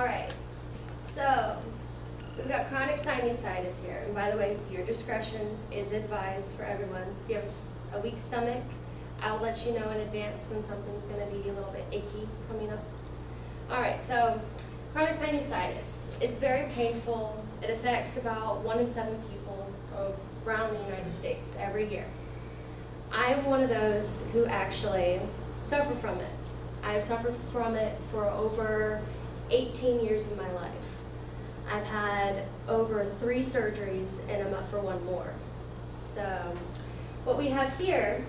right, so we've got chronic sinusitis here. And by the way, your discretion is advised for everyone. If you have a weak stomach, I'll let you know in advance when something's going to be a little bit achy coming up. All right, so chronic sinusitis. It's very painful. It affects about 1 in 7 people around the United States every year. I'm one of those who actually suffer from it. I've suffered from it for over 18 years of my life. I've had over 3 surgeries and I'm up for 1 more. So what we have here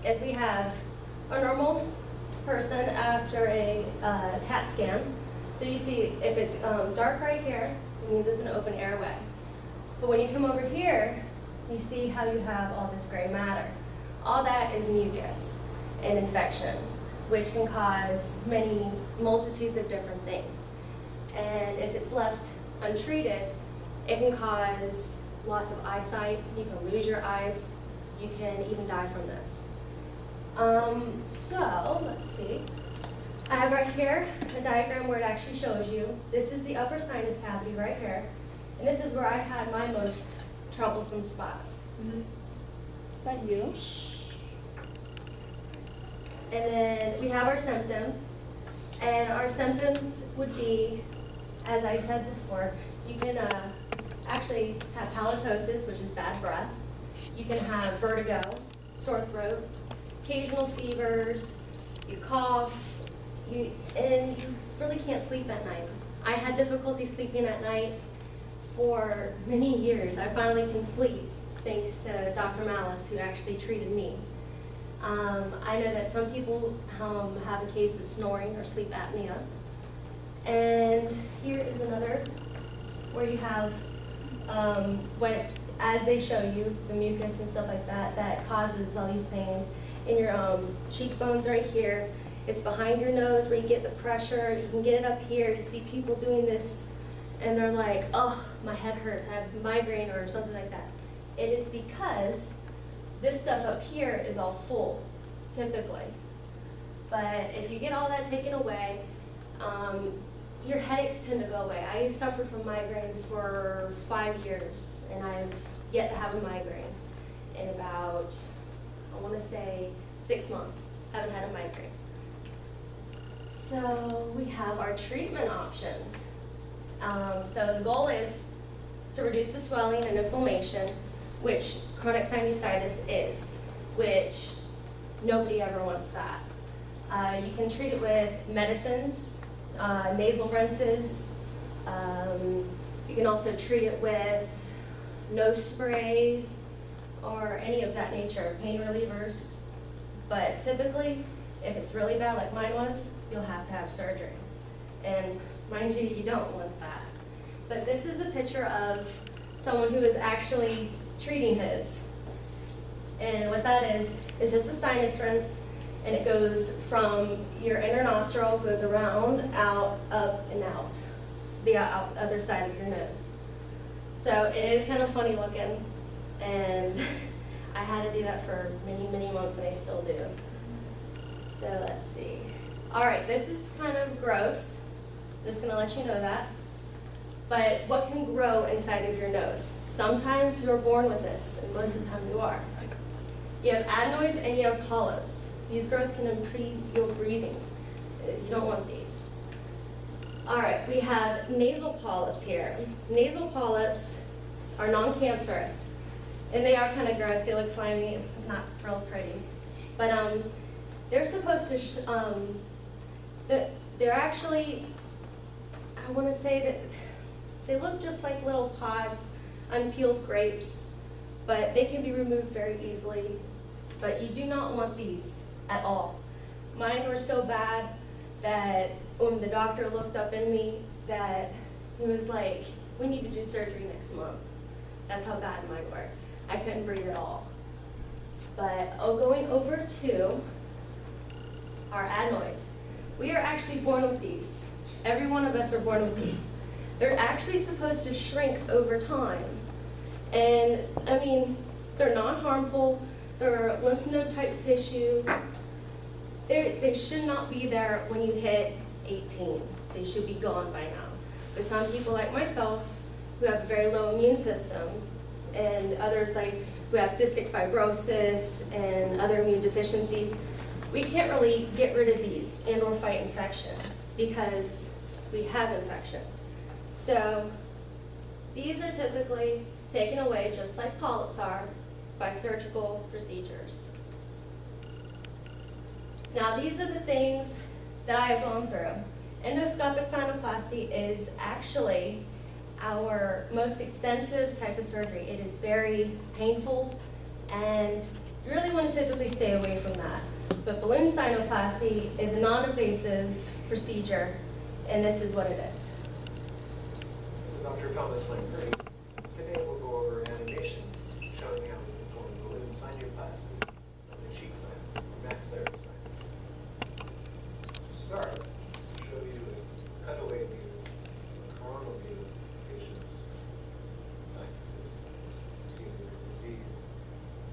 is we have a normal person after a CAT scan. So you see if it's dark right here, it means it's an open airway. But when you come over here, you see how you have all this gray matter. All that is mucus and infection, which can cause many multitudes of different things. And if it's left untreated, it can cause loss of eyesight. You can lose your eyes. You can even die from this. So let's see. I have right here a diagram where it actually shows you. This is the upper sinus cavity right here. And this is where I had my most troublesome spots. Is that you? And then we have our symptoms. And our symptoms would be, as I said before, you can actually have halitosis, which is bad breath. You can have vertigo, sore throat, occasional fevers, you cough, and you really can't sleep at night. I had difficulty sleeping at night for many years. I finally can sleep thanks to Dr. Malice, who actually treated me. I know that some people have a case of snoring or sleep apnea. And here is another where you have, as they show you, the mucus and stuff like that, that causes all these pains. In your cheekbones right here, it's behind your nose where you get the pressure. You can get it up here. You see people doing this and they're like, oh, my head hurts, I have migraine or something like that. It is because this stuff up here is all full, typically. But if you get all that taken away, your headaches tend to go away. I suffered from migraines for 5 years, and I've yet to have a migraine in about, I want to say, 6 months. Haven't had a migraine. So we have our treatment options. So the goal is to reduce the swelling and inflammation, which chronic sinusitis is, which nobody ever wants that. You can treat it with medicines, nasal rinses. You can also treat it with nose sprays or any of that nature, pain relievers. But typically, if it's really bad like mine was, you'll have to have surgery. And mind you, you don't want that. But this is a picture of someone who is actually treating his. And what that is just a sinus rinse, and it goes from your inner nostril, goes around, out, up, and out, the other side of your nose. So it is kind of funny looking, and I had to do that for many, many months, and I still do. So let's see. All right, this is kind of gross. Just gonna let you know that. But what can grow inside of your nose? Sometimes you're born with this, and most of the time you are. You have adenoids and you have polyps. These growths can impede your breathing. You don't want these. All right, we have nasal polyps here. Nasal polyps are non-cancerous, and they are kind of gross. They look slimy. It's not real pretty. But they're supposed to, they're actually, I want to say that they look just like little pods, unpeeled grapes, but they can be removed very easily. But you do not want these at all. Mine were so bad that when the doctor looked up in me, that he was like, we need to do surgery next month. That's how bad mine were. I couldn't breathe at all. But going over to our adenoids. We are actually born with these. Every one of us are born with these. They're actually supposed to shrink over time. And I mean, they're non-harmful. They're lymph node type tissue. They should not be there when you hit 18. They should be gone by now. But some people like myself, who have a very low immune system, and others like who have cystic fibrosis and other immune deficiencies, we can't really get rid of these and or fight infection because we have infection. So these are typically taken away just like polyps are by surgical procedures. Now these are the things that I have gone through. Endoscopic sinuplasty is actually our most extensive type of surgery. It is very painful and you really want to typically stay away from that. But balloon sinuplasty is a non-invasive procedure and this is what it is. This is Dr. Thomas Langry. Today we'll go over animation showing how we perform balloon sinuplasty of the cheek sinus, the maxillary sinus. To start, I'll show you a cutaway view, a coronal view of the patient's sinuses. See the diseased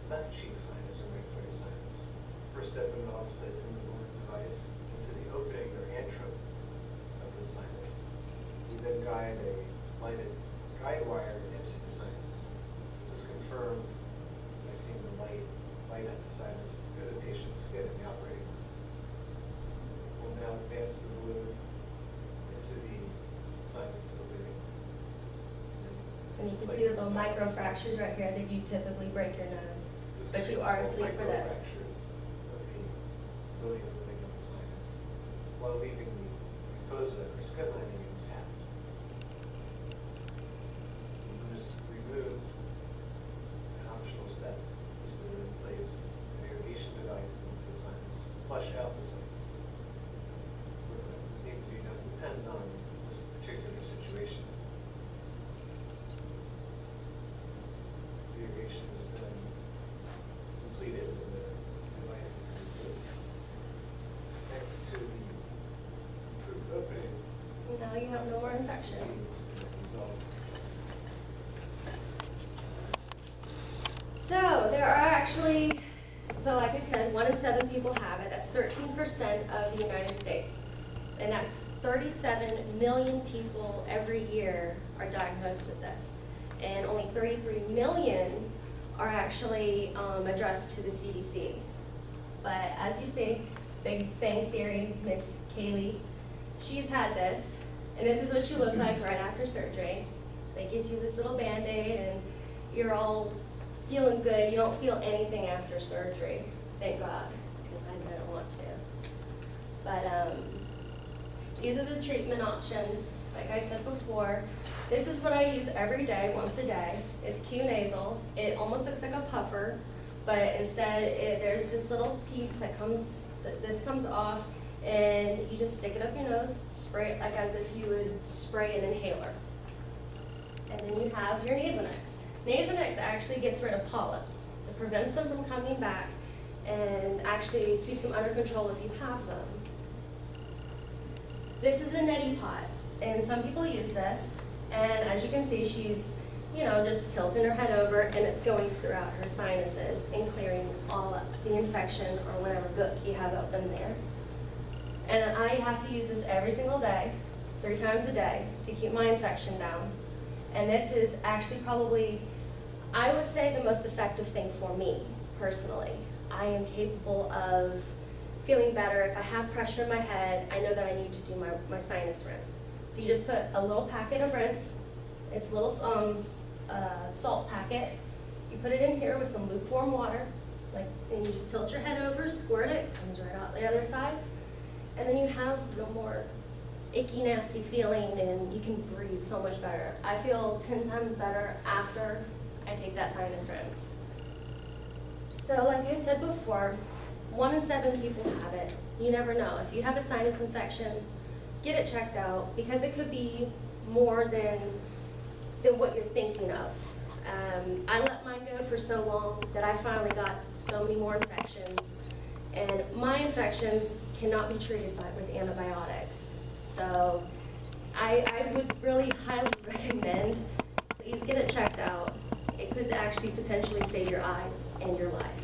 left cheek sinus or maxillary sinus. First step involves placing the balloon device into the opening or antrum of the sinus. We then guide a lighted guide wire into the sinus. This is confirmed by seeing the light at the sinus through the patient's skin in the operating room. We'll now advance the balloon into the sinus opening. And you can see the little microfractures right here that you typically break your nose. But you are asleep for this. Of the ability of moving of the sinus while leaving the mucosa or skin lining intact. Just remove an optional step. Just to place an irrigation device into the sinus. Flush out the sinus. Whether this needs to be done depends on this particular situation. The irrigation is then completed and the device is removed. Next to the improved opening. Now you have no more infection. Resolved. So there are actually, so like I said, 1 in 7 people have it. That's 13% of the United States. And that's 37 million people every year are diagnosed with this. And only 33 million are actually addressed to the CDC. But as you see, Big Bang Theory, Miss Kaylee, she's had this. And this is what you look like right after surgery. They give you this little Band-Aid and you're all feeling good. You don't feel anything after surgery, thank God, because I didn't want to. But these are the treatment options. Like I said before, this is what I use every day, once a day. It's Q-nasal. It almost looks like a puffer, but instead there's this little piece that comes, this comes off, and you just stick it up your nose, spray it like as if you would spray an inhaler. And then you have your Nasonex. Nasonex actually gets rid of polyps. It prevents them from coming back and actually keeps them under control if you have them. This is a Neti Pot, and some people use this. And as you can see, she's, just tilting her head over, and it's going throughout her sinuses and clearing all of the infection or whatever gook you have up in there. And I have to use this every single day, 3 times a day, to keep my infection down. And this is actually probably, I would say, the most effective thing for me, personally. I am capable of feeling better. If I have pressure in my head, I know that I need to do my sinus rinse. So you just put a little packet of rinse. It's a little salt packet. You put it in here with some lukewarm water, and you just tilt your head over, squirt it, comes right out the other side. And then you have no more icky, nasty feeling, and you can breathe so much better. I feel 10 times better after I take that sinus rinse. So like I said before, 1 in 7 people have it. You never know. If you have a sinus infection, get it checked out, because it could be more than what you're thinking of. I let mine go for so long that I finally got so many more infections, and my infections cannot be treated with antibiotics. So I would really highly recommend, please get it checked out. It could actually potentially save your eyes and your life.